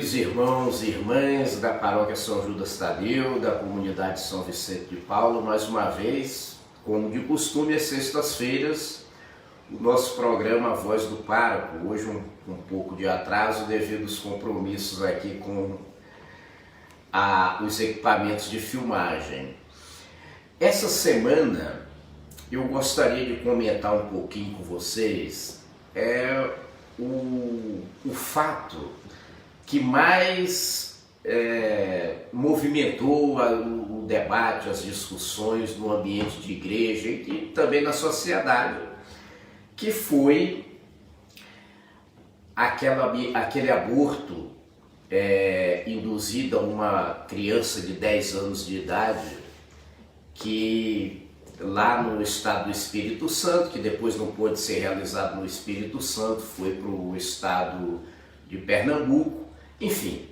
Os irmãos e irmãs da Paróquia São Judas Tadeu, da comunidade São Vicente de Paulo, mais uma vez, como de costume, às sextas-feiras, o nosso programa Voz do Pároco, hoje um pouco de atraso devido aos compromissos aqui com os equipamentos de filmagem. Essa semana eu gostaria de comentar um pouquinho com vocês o fato que mais movimentou o debate, as discussões no ambiente de igreja e também na sociedade, que foi aquele aborto induzido a uma criança de 10 anos de idade, que lá no estado do Espírito Santo, que depois não pôde ser realizado no Espírito Santo, foi para o estado de Pernambuco. Enfim,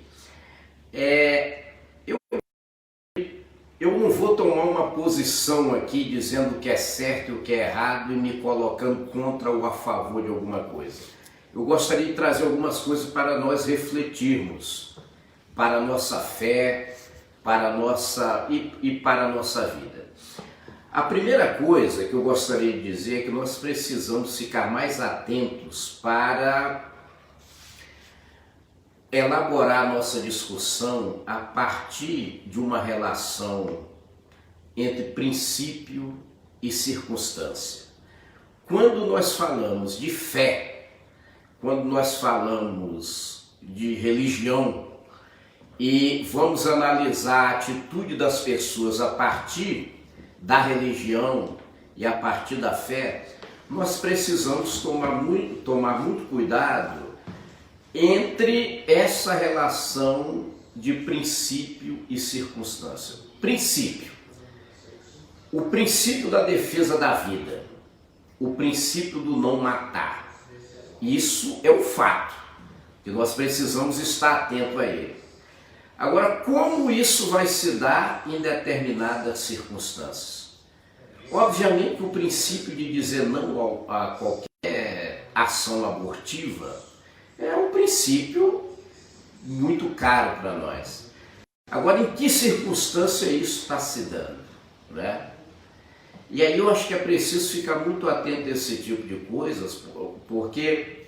eu não vou tomar uma posição aqui dizendo o que é certo e o que é errado e me colocando contra ou a favor de alguma coisa. Eu gostaria de trazer algumas coisas para nós refletirmos, para a nossa fé, para a nossa vida. A primeira coisa que eu gostaria de dizer é que nós precisamos ficar mais atentos para elaborar a nossa discussão a partir de uma relação entre princípio e circunstância. Quando nós falamos de fé, quando nós falamos de religião e vamos analisar a atitude das pessoas a partir da religião e a partir da fé, nós precisamos tomar muito cuidado entre essa relação de princípio e circunstância. Princípio. O princípio da defesa da vida. O princípio do não matar. Isso é um fato, que nós precisamos estar atento a ele. Agora, como isso vai se dar em determinadas circunstâncias? Obviamente que o princípio de dizer não a qualquer ação abortiva é um princípio muito caro para nós. Agora, em que circunstância isso está se dando, né? E aí eu acho que é preciso ficar muito atento a esse tipo de coisas, porque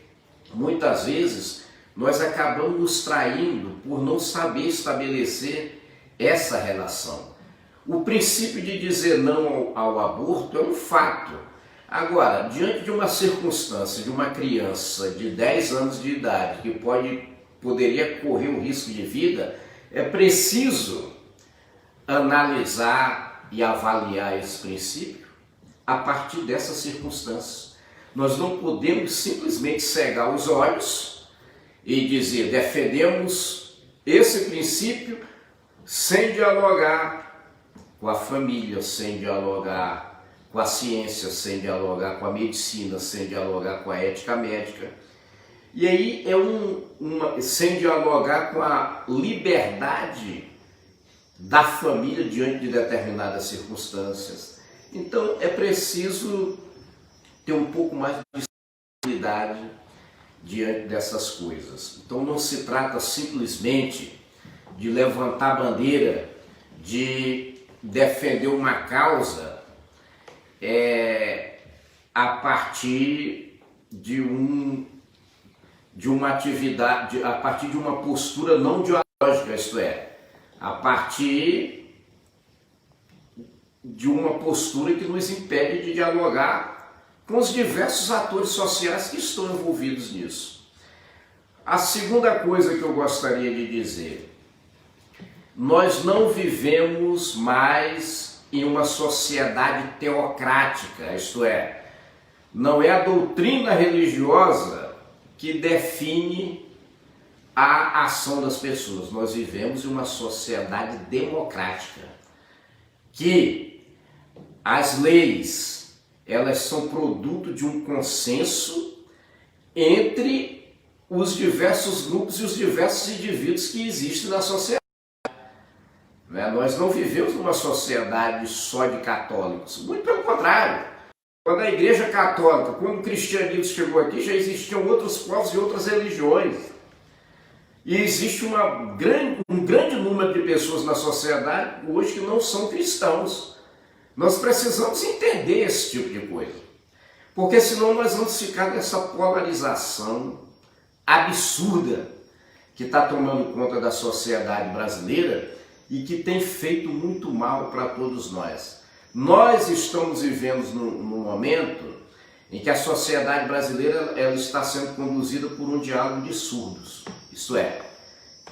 muitas vezes nós acabamos nos traindo por não saber estabelecer essa relação. O princípio de dizer não ao aborto é um fato. Agora, diante de uma circunstância de uma criança de 10 anos de idade que poderia correr o risco de vida, é preciso analisar e avaliar esse princípio a partir dessas circunstâncias. Nós não podemos simplesmente cegar os olhos e dizer defendemos esse princípio sem dialogar com a família, sem dialogar com a ciência, sem dialogar com a medicina, sem dialogar com a ética médica. E aí sem dialogar com a liberdade da família diante de determinadas circunstâncias. Então é preciso ter um pouco mais de sensibilidade diante dessas coisas. Então não se trata simplesmente de levantar a bandeira, de defender uma causa a partir de uma atividade, a partir de uma postura não dialógica, isto é, a partir de uma postura que nos impede de dialogar com os diversos atores sociais que estão envolvidos nisso. A segunda coisa que eu gostaria de dizer: nós não vivemos mais em uma sociedade teocrática, isto é, não é a doutrina religiosa que define a ação das pessoas. Nós vivemos em uma sociedade democrática, que as leis, elas são produto de um consenso entre os diversos grupos e os diversos indivíduos que existem na sociedade. Nós não vivemos numa sociedade só de católicos, muito pelo contrário. Quando a Igreja Católica, quando o cristianismo chegou aqui, já existiam outros povos e outras religiões. E existe um grande número de pessoas na sociedade hoje que não são cristãos. Nós precisamos entender esse tipo de coisa, porque senão nós vamos ficar nessa polarização absurda que está tomando conta da sociedade brasileira e que tem feito muito mal para todos nós. Nós estamos vivendo num momento em que a sociedade brasileira ela está sendo conduzida por um diálogo de surdos. Isto é,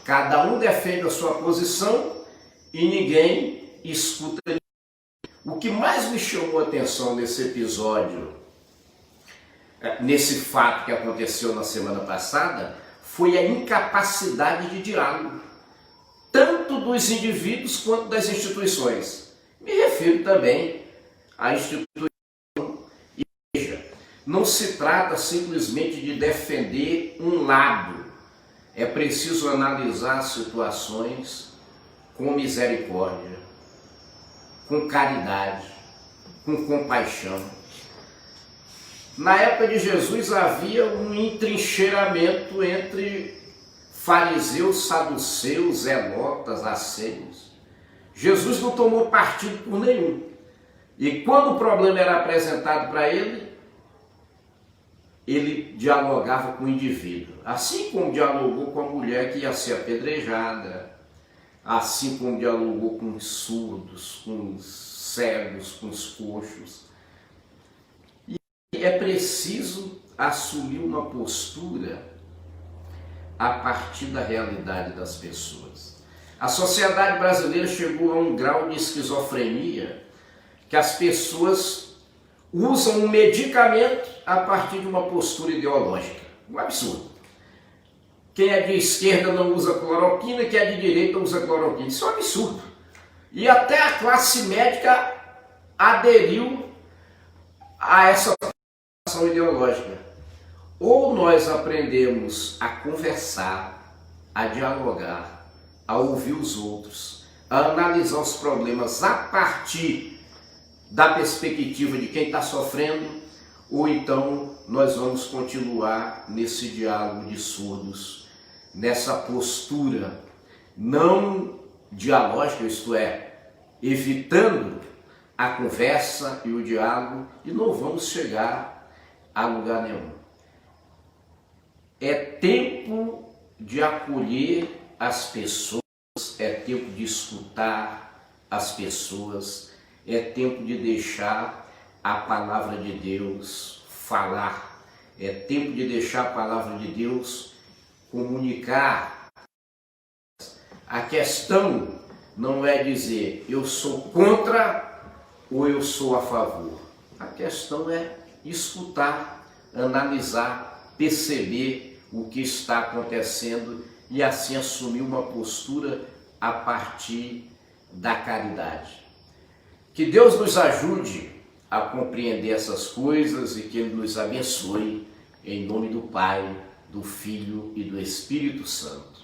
cada um defende a sua posição e ninguém escuta ninguém. O que mais me chamou a atenção nesse episódio, nesse fato que aconteceu na semana passada, foi a incapacidade de diálogo, tanto dos indivíduos quanto das instituições. Me refiro também à instituição igreja. Não se trata simplesmente de defender um lado. É preciso analisar situações com misericórdia, com caridade, com compaixão. Na época de Jesus havia um entrincheiramento entre fariseus, saduceus, zelotas, assênios. Jesus não tomou partido por nenhum. E quando o problema era apresentado para ele, ele dialogava com o indivíduo. Assim como dialogou com a mulher que ia ser apedrejada, assim como dialogou com os surdos, com os cegos, com os coxos. E é preciso assumir uma postura a partir da realidade das pessoas. A sociedade brasileira chegou a um grau de esquizofrenia que as pessoas usam um medicamento a partir de uma postura ideológica. Um absurdo. Quem é de esquerda não usa cloroquina, quem é de direita usa cloroquina. Isso é um absurdo. E até a classe médica aderiu a essa posição ideológica. Ou nós aprendemos a conversar, a dialogar, a ouvir os outros, a analisar os problemas a partir da perspectiva de quem está sofrendo, ou então nós vamos continuar nesse diálogo de surdos, nessa postura não dialógica, isto é, evitando a conversa e o diálogo, e não vamos chegar a lugar nenhum. É tempo de acolher as pessoas, é tempo de escutar as pessoas, é tempo de deixar a palavra de Deus falar, é tempo de deixar a palavra de Deus comunicar. A questão não é dizer eu sou contra ou eu sou a favor. A questão é escutar, analisar, perceber o que está acontecendo e assim assumir uma postura a partir da caridade. Que Deus nos ajude a compreender essas coisas e que Ele nos abençoe, em nome do Pai, do Filho e do Espírito Santo.